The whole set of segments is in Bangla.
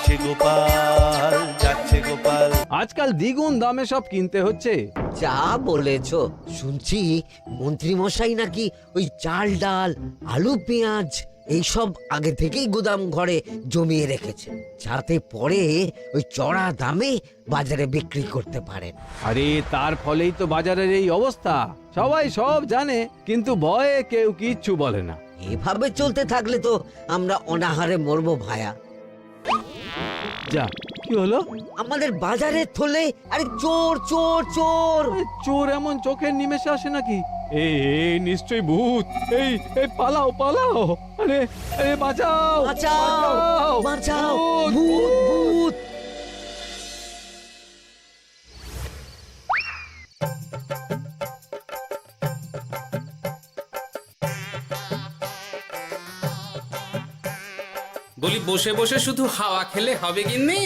যাচ্ছে গোপাল, যাচ্ছে গোপাল। আজকাল দ্বিগুণ দামে সব কিনতে হচ্ছে। যা বলেছ, শুনছি মন্ত্রী মশাই নাকি ওই চাল ডাল আলু পেঁয়াজ এইসব আগে থেকেই গুদাম ঘরে জমিয়ে রেখেছে, যাতে পরে ওই চড়া দামে বাজারে বিক্রি করতে পারেন। আরে তার ফলেই তো বাজারের এই অবস্থা। সবাই সব জানে, কিন্তু ভয়ে কেউ কিচ্ছু বলে না। এভাবে চলতে থাকলে তো আমরা অনাহারে মরবো ভায়া। যা, কি হলো? আমাদের বাজারে থলে আরে চোর চোর চোর। আরে চোর এমন চোখের নিমেষে আসে নাকি? এই নিশ্চয়ই ভূত। এই পালাও পালাও। আরে আরে বাঁচাও বাঁচাও বাঁচাও, ভূত ভূত। বলি বসে বসে শুধু হাওয়া খেলে হবে গিন্নি?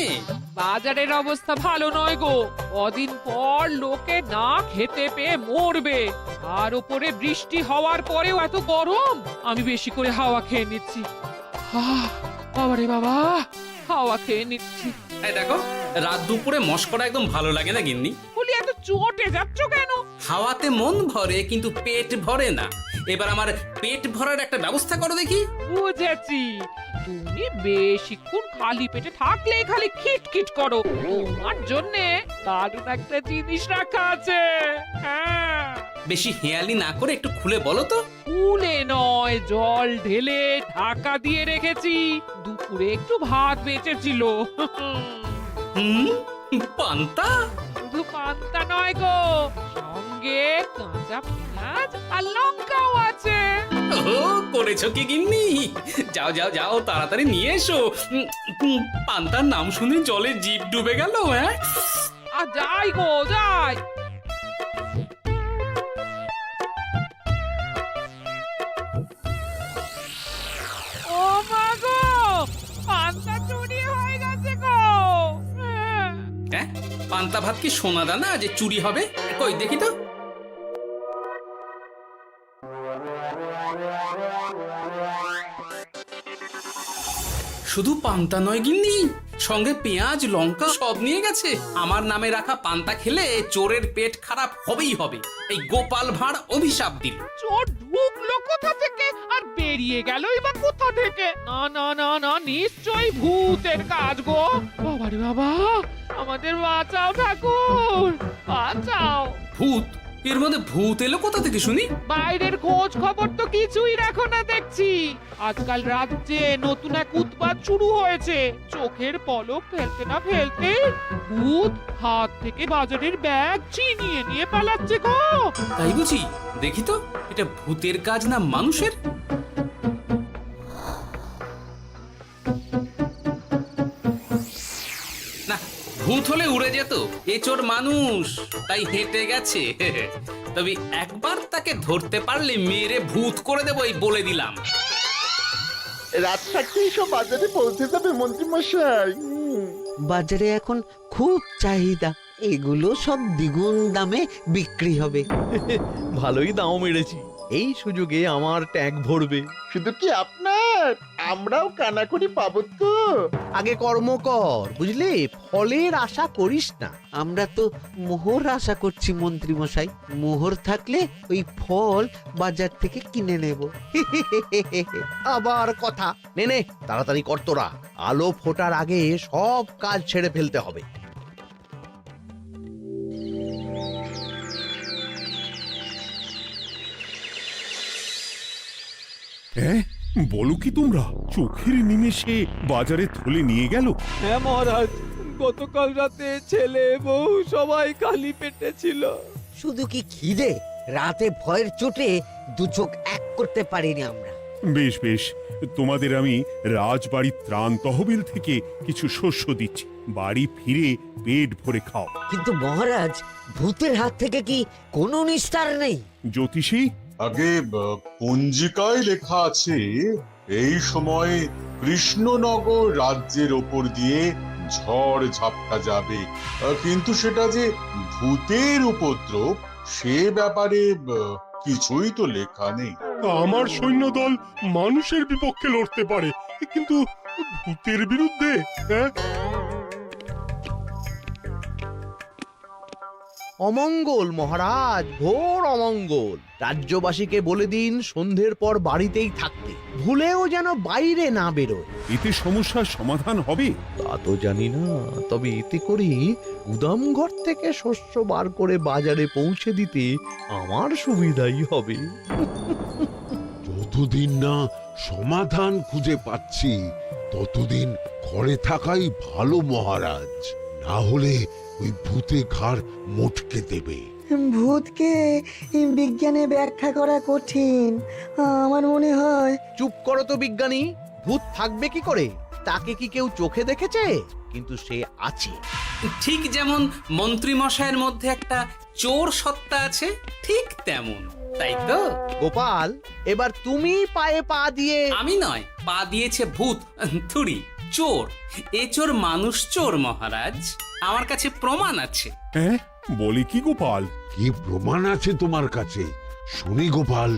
বাজারের অবস্থা ভালো নয় গো। কদিন পর লোকে না খেতে পেয়ে মরবে, আর উপরে বৃষ্টি হওয়ার পরেও এত গরম। আমি বেশি করে হাওয়া খেয়ে নিচ্ছি। বাবারে বাবা, হাওয়া খেয়ে নিচ্ছি। এই দেখো, রাত দুপুরে মস্করা একদম ভালো লাগে না গিন্নি। বলি এত চটে যাচ্ছ কেন? হাওয়াতে মন ভরে কিন্তু পেট ভরে না। এবার আমার পেট ভরার একটা ব্যবস্থা করো দেখি। বুঝেছি, তুমি বেশিক্ষণ খালি পেটে থাকলে খালি খিটখিট করো। তোমার জন্যে দারুণ একটা জিনিস রাখা আছে। হ্যাঁ, বেশি হেয়ালি না করে একটু খুলে বলো তো। ফুলে নয়, জল ঢেলে ঢাকা দিয়ে রেখেছি। দুপুরে একটু ভাত বেঁচেছিল। হুম, পান্তা? শুধু পান্তা নয় গো, সঙ্গে কাঁচা পেঁয়াজ আর লঙ্কাও আছে। ও, করেছো কি গিন্নি? যাও যাও যাও, তাড়াতাড়ি নিয়ে এসো। পান্তার নাম শুনে জলে জিভ ডুবে গেল। হ্যাঁ, আর যাই গো যাই। ও মা গো, পান্তা চুরি হয়ে গেছে গো। হ্যাঁ, পান্তা ভাত কি সোনা দানা যে চুরি হবে? কই দেখি তো। শুধু পান্তা নয় গিন্নি, সঙ্গে পেঁয়াজ লঙ্কা সব নিয়ে গেছে। আমার নামে রাখা পান্তা খেলে চোরের পেট খারাপ হবেই হবে। এই গোপাল ভাঁড় অভিশাপ দিল। চোর ঢুকলো কোথা থেকে আর বেরিয়ে গেলই বা কোথা থেকে? না না না না, নিশ্চয়ই ভূতের কাজ গো। বাবারে বাবা, আমাদের বাঁচাও ঠাকুর, বাঁচাও। ভূত? এর মধ্যে ভূত এলো কোথা থেকে শুনি? বাইরের খোঁজ খবর তো কিছুই রাখো না দেখছি। আজকাল রাজ্যে নতুন এক উৎপাত শুরু হয়েছে। চোখের পলক ফেলতে না ফেলতে ভূত হাত থেকে বাজারের ব্যাগ ছিনিয়ে নিয়ে পালাচ্ছে গো। তাই বুঝি? দেখি তো, এটা ভূতের কাজ না মানুষের? না, ভূত হলে উড়ে যেত। এ চোর মানুষ, তাই হেঁটে গেছে। তবে একবার তাকে ধরতে পারলে মেরে ভূত করে দেবো, এই বলে দিলাম। রাত থাকতেই সব বাজারে পৌঁছে যাবে মন্ত্রী মশাই। বাজারে এখন খুব চাহিদা, এগুলো সব দ্বিগুণ দামে বিক্রি হবে। ভালোই দাম মেরেছি, এই সুযোগে আমার ট্যাঙ্ক ভরবে। শুধু কি আপনার, আমরাও কানাকড়ি পাবো তো। আগে কর্ম কর, বুঝলি? ফলের আশা করিস না। আমরা তো মোহর আশা করছি মন্ত্রী মশাই। মোহর থাকলে ওই ফল বাজার থেকে কিনে নেব। আবার কথা। নে নে, তাড়াতাড়ি কর তোরা, আলো ফোটার আগে সব কাজ ছেড়ে ফেলতে হবে। হ্যাঁ, বলো কি তোমরা? চোখের নিমেষে বাজারে থলে নিয়ে গেল? হ্যাঁ মহারাজ, গতকাল রাতে ছেলে বউ সবাই খালি পেটে ছিল। শুধু কি খিদে, রাতে ভয়ের চোটে দু চোখ এক করতে পারিনি আমরা। বেশ বেশ, তোমাদের আমি রাজবাড়ির ত্রাণ তহবিল থেকে কিছু শস্য দিচ্ছি। বাড়ি ফিরে পেট ভরে খাও। কিন্তু মহারাজ, ভূতের হাত থেকে কি কোনো নিস্তার নেই? জ্যোতিষী, আগে পঞ্জিকায় লেখা আছে এই সময় কৃষ্ণনগর রাজ্যের ওপর দিয়ে ঝড় ঝাপটা যাবে, কিন্তু সেটা যে ভূতের উপদ্রব সে ব্যাপারে কিছুই তো লেখা নেই। আমার সৈন্যদল মানুষের বিপক্ষে লড়তে পারে, কিন্তু ভূতের বিরুদ্ধে? হ্যাঁ? অমঙ্গল মহারাজ, ঘোর অমঙ্গল। রাজ্যবাসীকে বলে দিন সন্ধ্যের পর বাড়িতেই থাকতে, ভুলেও যেন বাইরে না বেরোয়। এতে সমস্যার সমাধান হবে? তা তো জানি না, তবে এতে করে গুদামঘর থেকে শস্য বার করে বাজারে পৌঁছে দিতে আমার সুবিধাই হবে। যতদিন না সমাধান খুঁজে পাচ্ছি ততদিন ঘরে থাকাই ভালো মহারাজ, না হলে ওই ভূতে ঘাড় মোটকে দেবে। ভূতকে বিজ্ঞানে ব্যাখ্যা করা কঠিন, আমার মনে হয়। চুপ করো তো বিজ্ঞানী, ভূত থাকবে কি করে? তাকে কি কেউ চোখে দেখেছে? কিন্তু সে আছে। ঠিক যেমন মন্ত্রী মশাইয়ের মধ্যে একটা চোর সত্তা আছে, ঠিক তেমন, তাই তো? গোপাল, এবার তুমি পায়ে পা দিয়ে। আমি নয়, পা দিয়েছে ভূত, থুড়ি চোর। এ চোর মানুষ চোর মহারাজ, আমার কাছে প্রমাণ আছে। হ্যাঁ, বলে কি গোপাল? কি প্রমাণ আছে তোমার কাছে? শুনি গোপাল।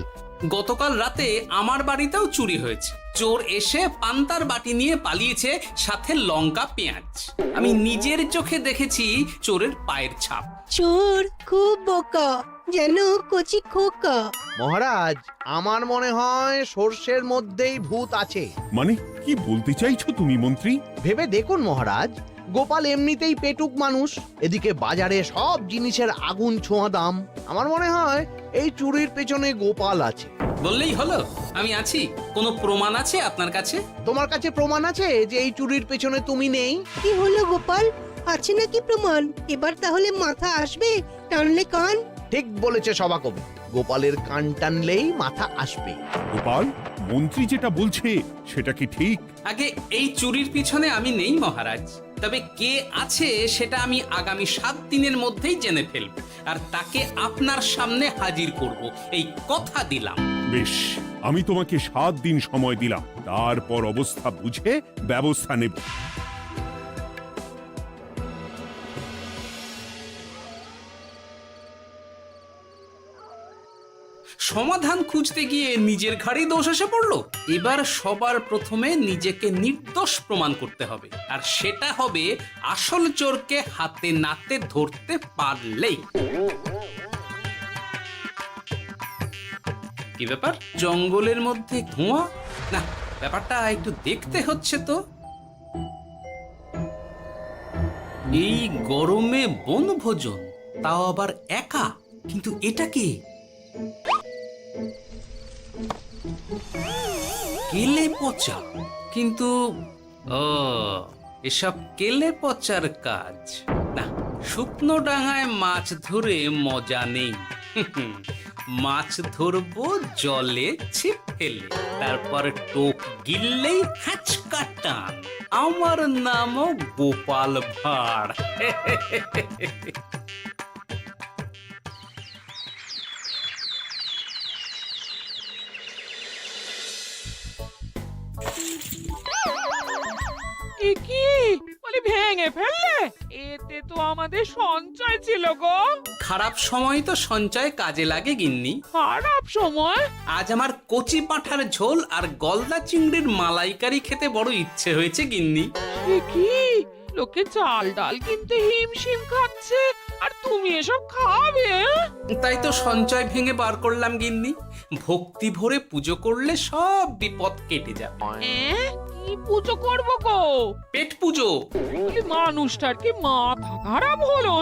গতকাল রাতে আমার বাড়িতেও চুরি হয়েছে। চোর এসে পান্তার বাটি নিয়ে পালিয়েছে, সাথে লঙ্কা পেঁয়াজ। আমি নিজের চোখে দেখেছি চোরের পায়ের ছাপ। চোর খুব বোকা, যেন কচি খোকা। মহারাজ, আমার মনে হয় সর্ষের মধ্যেই ভূত আছে। মানে কি বলতে চাইছো তুমি মন্ত্রী? ভেবে দেখুন মহারাজ, গোপাল এমনিতেই পেটুক মানুষ, এদিকে বাজারে সব জিনিসের আগুন ছোঁয়া দাম। আমার মনে হয় এই চুরির পেছনে গোপাল আছে। বললেই হলো আমি আছি। কোনো প্রমাণ আছে আপনার কাছে? তোমার কাছে প্রমাণ আছে যে এই চুরির পেছনে তুমি নেই? কি হলো গোপাল, আছে নাকি প্রমাণ? এবার তাহলে মাথা আসবে, টানলে কান। ঠিক বলেছে সভাকবি, গোপালের কান টানলেই মাথা আসবে। গোপাল, মন্ত্রী যেটা বলছে সেটা কি ঠিক? আগে এই চুরির পিছনে আমি নেই মহারাজ, তবে কে আছে সেটা আমি আগামী 7 দিনের মধ্যেই জেনে ফেলব, আর তাকে আপনার সামনে হাজির করব, এই কথা দিলাম। বেশ, আমি তোমাকে 7 দিন সময় দিলাম, তারপর অবস্থা বুঝে ব্যবস্থা নেব। সমাধান খুঁজতে গিয়ে নিজের ঘাড়েই দোষ এসে পড়লো। এবার সবার প্রথমে নিজেকে নির্দোষ প্রমাণ করতে হবে, আর সেটা হবে আসল চোরকে হাতে নাতে ধরতে পারলেই। কি ব্যাপার, জঙ্গলের মধ্যে ধোঁয়া? না, ব্যাপারটা একটু দেখতে হচ্ছে তো। এই গরমে বনভোজন, তাও আবার একা, কিন্তু এটা কি? কেলে পচা, কিন্তু এসব কেলে পচার কাজ না। শুকনো ডাঙায় মাছ ধরে মজা নেই। মাছ ধরবো জলে ছিপ ফেলে, তারপর টোপ গিললেই হ্যাচকা টান। আমার নামও গোপাল ভাঁড়। কি বলি, ভেঙে ফেললে? এতে তো আমাদের সঞ্চয় ছিল গো। খারাপ সময় তো সঞ্চয় কাজে লাগে গিন্নি। খারাপ সময়? আজ আমার কচি পাঁঠার ঝোল আর গলদা চিংড়ির মালাইকারি খেতে বড় ইচ্ছে হয়েছে গিন্নি। কি লোকে চাল ডাল কিনতে হিমশিম খাচ্ছে, আর তুমি এসব খাবে? তাই তো সঞ্চয় ভেঙে বার করলাম গিন্নি। ভক্তি ভরে পুজো করলে সব বিপদ কেটে যাবে। কি পুজো করবো গো? পেট পুজো। মানুষটার কি মাথা খারাপ হলো?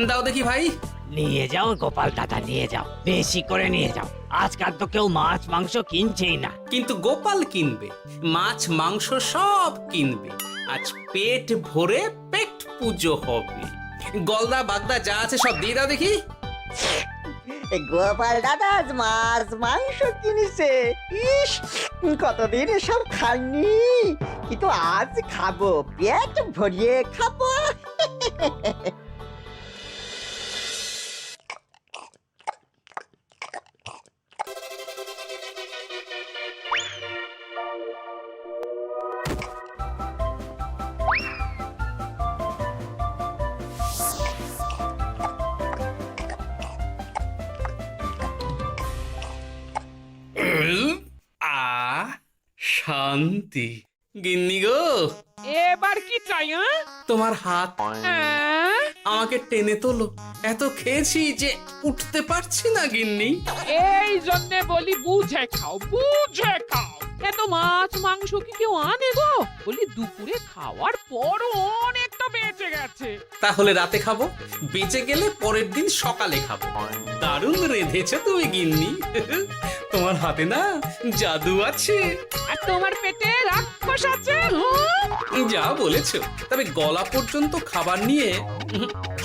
দাও দেখি ভাই। নিয়ে যাও গোপাল দাদা, নিয়ে যাও, বেশি করে নিয়ে যাও। আজকাল তো কেউ মাছ মাংস কিনছেই না। কিন্তু গোপাল কিনবে, মাছ মাংস সব কিনবে। আজ পেট ভরে পেট পুজো হবে। গলদা বাগদা যা আছে সব দিয়ে দাও দেখি। গোপাল দাদা আজ মাছ মাংস কিনেছে। ইস, কতদিন এসব খাইনি, কিন্তু আজ খাবো, পেট ভরিয়ে খাবো। শান্তি। গিন্নি গো, এবার কি চাই? তোমার হাত হ্যাঁ? আমাকে টেনে তোলো। এত খেয়েছি যে উঠতে পারছি না গিন্নি। এই জন্যে বলি বুঝে খাও, বুঝে খাও। এত মাছ মাংস কি কেউ আনে গো? বলি দুপুরে খাওয়ার পরও অনেকটা বেঁচে গেছে। তাহলে রাতে খাবো, বেঁচে গেলে পরের দিন সকালে খাবো। দারুণ রেঁধেছো তুমি গিন্নি। তোমার হাতে না জাদু আছে। আর তোমার পেটে রাক্ষস আছে। হ্যাঁ? যা বলেছো, তবে গলা পর্যন্ত খাবার নিয়ে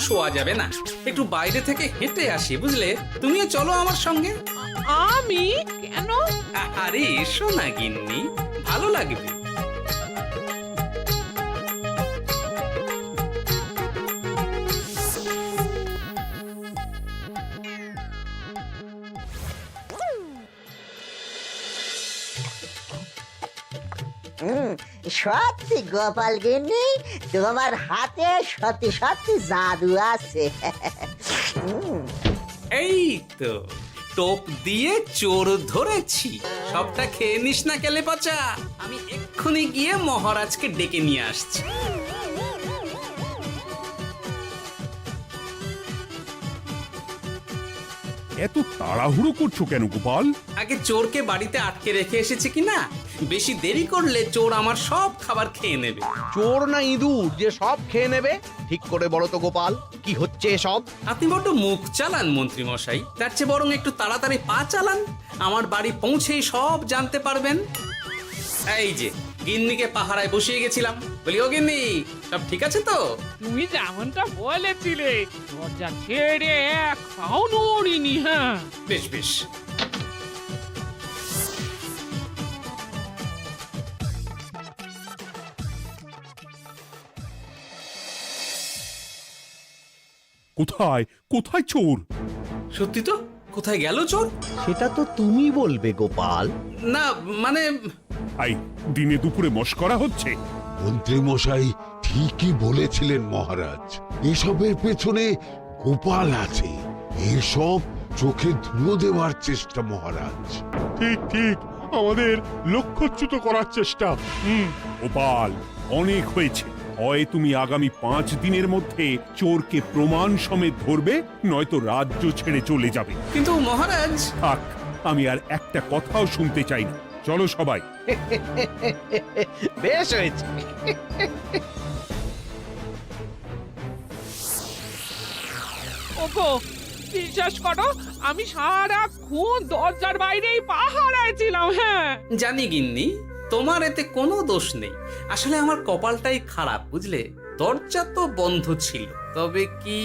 শোয়া যাবে না। একটু বাইরে থেকে হেঁটে আসি, বুঝলে? তুমিও চলো আমার সঙ্গে। আমি কেন? আরে এসো না গিন্নি, ভালো লাগবে। সত্যি গোপাল গিন্নি, তোমার হাতে সত্যি সত্যি জাদু আছে। এই তো টোপ দিয়ে চোর ধরেছি। সবটা খেয়ে নিস না কেলে পচা। আমি এক্ষুনি গিয়ে মহারাজকে ডেকে নিয়ে আসছি। এত তাড়াহুড়ো করছো কেন গোপাল? আগে চোরকে বাড়িতে আটকে রেখে এসেছে কিনা, বেশি দেরি করলে চোর আমার সব খাবার খেয়ে নেবে। চোর না ইঁদুর যে সব খেয়ে নেবে? ঠিক করে বলো তো গোপাল, কি হচ্ছে এসব? আপনি বড্ড মুখ চালান মন্ত্রী মশাই, তার চেয়ে বরং একটু তাড়াতাড়ি পা চালান। আমার বাড়ি পৌঁছেই সব জানতে পারবেন। এই যে গিন্নিকে পাহারায় বসিয়ে গেছিলাম, বলি ও গিন্নি, সব ঠিক আছে তো? তুমি যেমনটা বলেছিলে, দরজা ছেড়ে এক পাও নড়িনি। হ্যাঁ, বেশ বেশ। কোথায় কোথায় চোর? সত্যি তো, কোথায় গেল চোর? সেটা তো তুমি বলবে গোপাল। না মানে আই দিনে দুপুরে মশকরা হচ্ছে। মন্ত্রী মশাই ঠিকই বলেছিলেন মহারাজ, এসবের পেছনে গোপাল আছে। এসব চোখে ধুলো দেওয়ার চেষ্টা মহারাজ। ঠিক ঠিক, আমাদের লক্ষ্যচ্যুত করার চেষ্টা। গোপাল, অনেক হয়েছে। হয় তুমি আগামী 5 দিনের মধ্যে চোরকে প্রমাণ সমেত ধরবে, নয়তো রাজ্য ছেড়ে চলে যাবে। কিন্তু মহারাজ। থাক, আমি আর একটা কথাও শুনতে চাই না। চলো সবাই। বেশ হয়েছে। ওগো, বিশ্বাস করো, আমি সারাক্ষণ দরজার বাইরেই পাহারায় ছিলাম। হ্যাঁ, জানি গিন্নি, তোমার এতে কোনো দোষ নেই। আসলে আমার কপালটাই খারাপ, বুঝলে? দরজা তো বন্ধ ছিল, তবে কি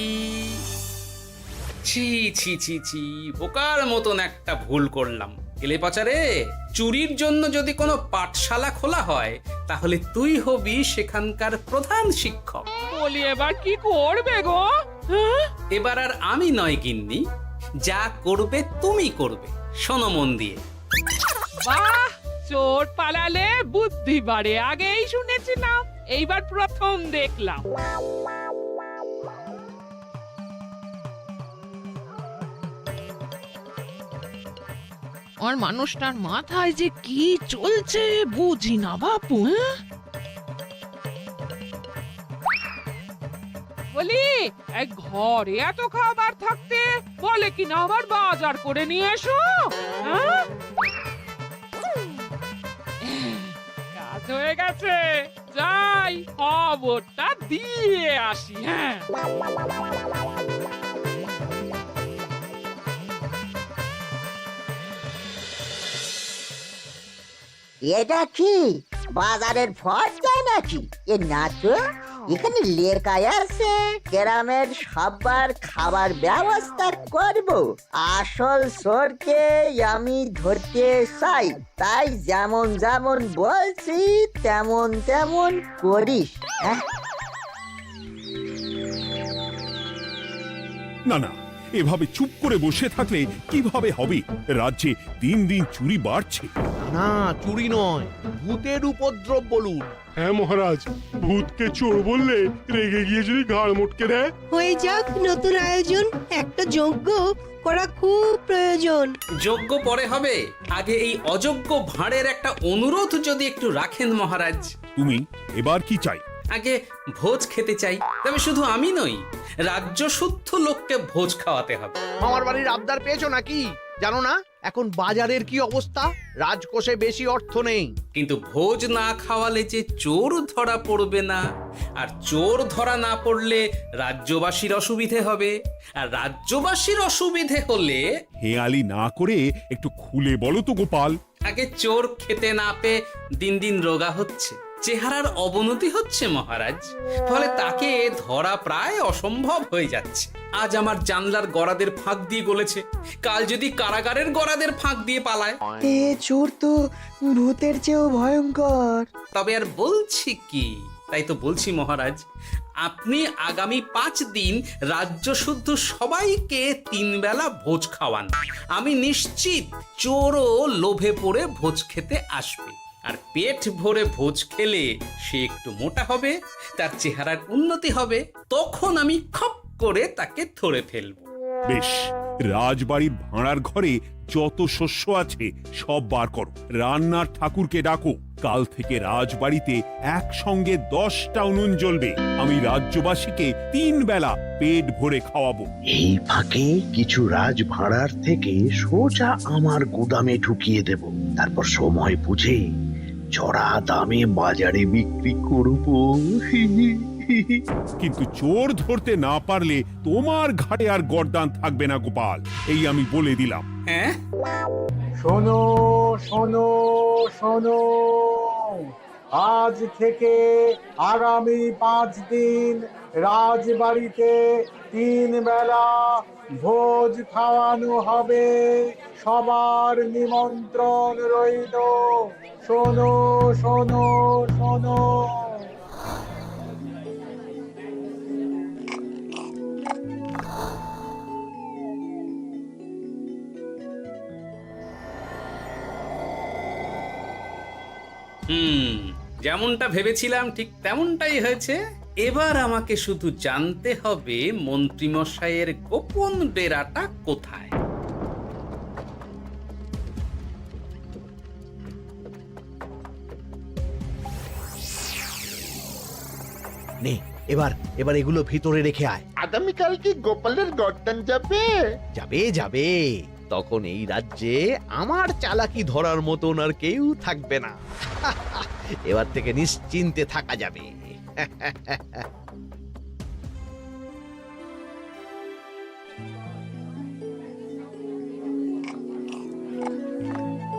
ছি ছি ছি ছি, বোকার মতন একটা ভুল করলাম। এলে পাচারে, চুরির জন্য যদি কোনো পাঠশালা খোলা হয়, তাহলে তুই হবি সেখানকার প্রধান শিক্ষক। বলি এবার কি করবে গো? হ্যাঁ? এবার আর আমি নয় গিন্নি, যা করবে তুমি করবে। শোনো মন দিয়ে। বাহ, চোর পালালে বুদ্ধি বাড়ে, আগেই শুনেছিলাম, এইবার প্রথম দেখলাম। আর মানুষটার মাথায় যে কি চলছে বুঝি না বাপু। বলি, এক ঘরে এত খাবার থাকতে বলে কি না আবার বাজার করে নিয়ে এসো। হ্যাঁ? কাজ হয়ে গেছে, যাই খবরটা দিয়ে আসি। হ্যাঁ, এটা কি বাজারের ফর্দা নাকি? এ না তো, এখানে লেখাই আছে গ্রামের সবার খাবার ব্যবস্থা করব। আসল চোরকে আমি ধরতে চাই, তাই যেমন যেমন বলছি তেমন তেমন করিস। না না, এভাবে চুপ করে বসে থাকলে কিভাবে হবে? রাজ্যে দিন দিন চুরি বাড়ছে। না চুরি নয়, ভূতের উপদ্রব বলুন। হ্যাঁ মহারাজ, ভূতকে চোর বললে রেগে গিয়ে যদি ঘাড় মোটকে দেয়। হয়ে যাক নতুন আয়োজন, একটা যজ্ঞ করা খুব প্রয়োজন। যোগ্য পরে হবে, আগে এই অযোগ্য ভাঁড়ের একটা অনুরোধ যদি একটু রাখেন মহারাজ। তুমি এবার কি চাই? আগে ভোজ খেতে চাই, তবে শুধু আমি নই, রাজ্য শুদ্ধ লোককে ভোজ খাওয়াতে হবে। আমার বাড়ির আবদার পেয়েছো নাকি? জানো না এখন বাজারের কি অবস্থা? রাজকোষে বেশি অর্থ নেই। কিন্তু ভোজ না খাওয়ালে যে চোর ধরা পড়বে না, আর চোর ধরা না পড়লে রাজ্যবাসীর অসুবিধে হবে, আর রাজ্যবাসীর অসুবিধে হলে হেয়ালি না করে একটু খুলে বলো তো গোপাল। আগে চোর খেতে না পেয়ে দিন দিন রোগা হচ্ছে, চেহারার অবনতি হচ্ছে মহারাজ, ফলে তাকে ধরা প্রায় অসম্ভব হয়ে যাচ্ছে। আজ আমার জানলার গড়াদের ফাঁক দিয়ে গলেছে, কাল যদি কারাগারের গড়াদের ফাঁক দিয়ে পালায়। এ চোর তো ভূতের চেয়েও ভয়ঙ্কর। তবে আর বলছি কি, তাই তো বলছি মহারাজ, আপনি আগামী 5 দিন রাজ্য শুদ্ধ সবাইকে 3 বেলা ভোজ খাওয়ান। আমি নিশ্চিত চোরও লোভে পড়ে ভোজ খেতে আসবে, আর পেট ভরে ভোজ খেলে সে একটু মোটা হবে, তার চেহারার উন্নতি হবে, তখন আমি খপ করে তাকে ধরে ফেলবো। বেশ, রাজবাড়ির ভাঁড়ার ঘরে যত শস্য আছে সব বার করো, রান্নার ঠাকুরকে ডাকো। কাল থেকে রাজবাড়িতে একসঙ্গে 10টা উনুন জ্বলবে। আমি রাজ্যবাসীকে 3 বেলা পেট ভরে খাওয়াবো। এই ফাঁকে কিছু রাজ ভাড়ার থেকে সোজা আমার গুদামে ঢুকিয়ে দেব, তারপর সময় বুঝে চড়া দামে বাজারে বিক্রি করব। কিন্তু চোর ধরতে না পারলে তোমার ঘাটে আর গর্দান থাকবে না গোপাল, এই আমি বলে দিলাম। হ্যাঁ, শোনো শোনো শোনো, আজ থেকে আগামী 5 দিন রাজবাড়িতে 3 বেলা ভোজ খাওয়ানো হবে, সবার নিমন্ত্রণ রইল। শোনো শোনো শোনো। যেমনটা ভেবেছিলাম ঠিক তেমনটাই হয়েছে। এবার আমাকে শুধু জানতে হবে মন্ত্রীমশাইয়ের গোপন ডেরাটা কোথায়। নে এবার এবার এগুলো ভিতরে রেখে আয়। আগামীকাল কি গোপালের গর্দান যাবে? যাবে যাবে, তখন এই রাজ্যে আমার চালাকি ধরার মতন আর কেউ থাকবে না। এবার থেকে নিশ্চিন্তে থাকা যাবে।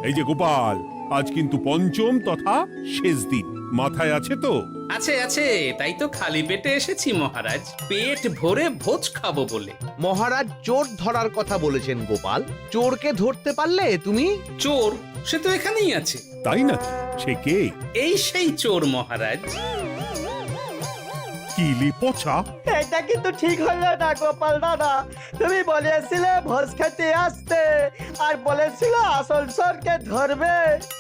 এই যে গোপাল, আজ কিন্তু পঞ্চম তথা শেষ দিন, মাথায় আছে তো? আছে আছে, তাই তো খালি পেটে এসেছি মহারাজ, পেট ভরে ভোজ খাবো বলে। মহারাজ চোর ধরার কথা বলেছেন গোপাল, চোরকে ধরতে পারলে তুমি? চোর সে তো এখানেই আছে। তাই নাকি? সে কে? এই সেই চোর মহারাজ। কিলি পচা, এটা কিন্তু ঠিক হলো না গোপাল দাদা। তুমি বলেছিলে ভোজ খেতে আসতে, আর বলেছিলে আসল চোরকে ধরবে।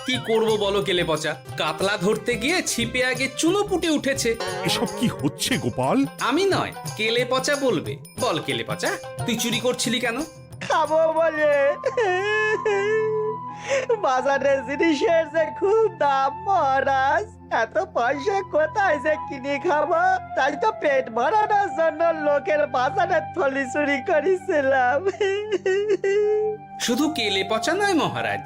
কি করব বলো কেলে পচা, কাতলা ধরতে গিয়ে ছিপে আগে চুনো পুটে উঠেছে। এসব কি হচ্ছে গোপাল? আমি নয়, কেলে পচা বলবে। বল কেলে পচা, তুই চুরি করছিলি কেন? খাবো বলে। বাজারে জিনিসের যে খুব দাম মহারাজ, এত পয়সা কোথায় যে কিনে খাবো, তাই তো পেট ভরানোর জন্য লোকের বাজারে থলি চুরি করেছিলাম। শুধু কেলে পচা নয় মহারাজ,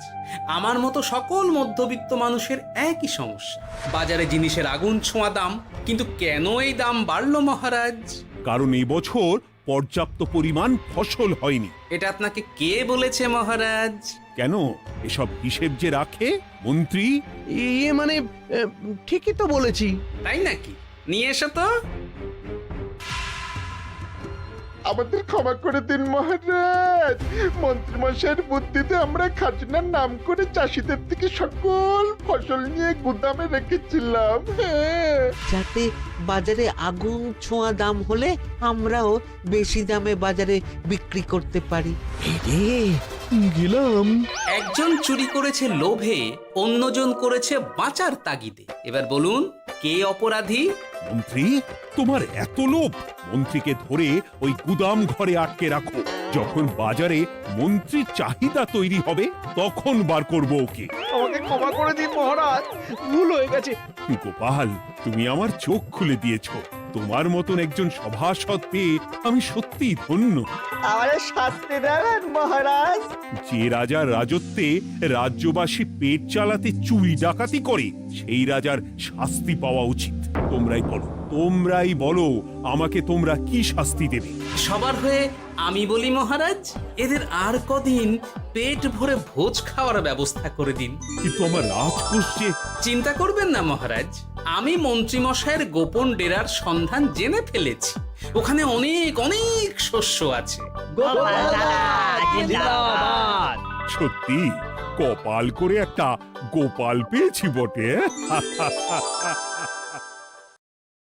আমার মতো সকল মধ্যবিত্ত মানুষের একই সমস্যা। বাজারে জিনিসের আগুন ছোঁয়া দাম, কিন্তু কেন এই দাম বাড়লো মহারাজ? কারণ এই বছর পর্যাপ্ত পরিমাণ ফসল হয়নি। এটা আপনাকে কে বলেছে মহারাজ? কেন, এসব হিসেব যে রাখে মন্ত্রী। ইয়ে মানে ঠিকই তো বলেছি। তাই নাকি? নিয়ে এসো তো। আমাদের ক্ষমা করে দিন মহারাজ, মন্ত্রীমশাইয়ের বুদ্ধিতে আমরা খাজনার নাম করে চাষিদের থেকে সকল ফসল নিয়ে গুদামে রেখেছিলাম। যাতে বাজারে আগুন ছোঁয়া দাম হলে আমরাও বেশি দামে বাজারে বিক্রি করতে পারি। রে গেলাম। একজন চুরি করেছে লোভে, অন্যজন করেছে বাঁচার তাগিদে। এবার বলুন কে অপরাধী? মন্ত্রী, তোমার এত লোভ! মন্ত্রীকে ধরে ওই গুদাম ঘরে আটকে রাখো। যখন বাজারে মন্ত্রীর চাহিদা তৈরি হবে তখন বার করবো ওকে। আমাকে ক্ষমা করে দিন মহারাজ, ভুল হয়ে গেছে। গোপাল, তুমি আমার চোখ খুলে দিয়েছো। তোমার মতন একজন সভাসদ পেয়ে আমি সত্যিই ধন্য। আমারে শাস্তি দেবেন মহারাজ? যে রাজার রাজত্বে রাজ্যবাসী পেট চালাতে চুরি ডাকাতি করে সেই রাজার শাস্তি পাওয়া উচিত। তোমরাই বলো আমাকে তোমরা কি শাস্তি দেবে? সবার হয়ে আমি বলি মহারাজ, এদের আর কদিন পেট ভরে ভোজ খাওয়ার ব্যবস্থা করে দিন। কিন্তু আমার রাজকোষ যে। চিন্তা করবেন না মহারাজ, আমি মন্ত্রীমশাইয়ের গোপন ডেরার সন্ধান জেনে ফেলেছি। ওখানে অনেক অনেক শস্য আছে। সত্যি কপাল করে একটা গোপাল পেয়েছি বটে।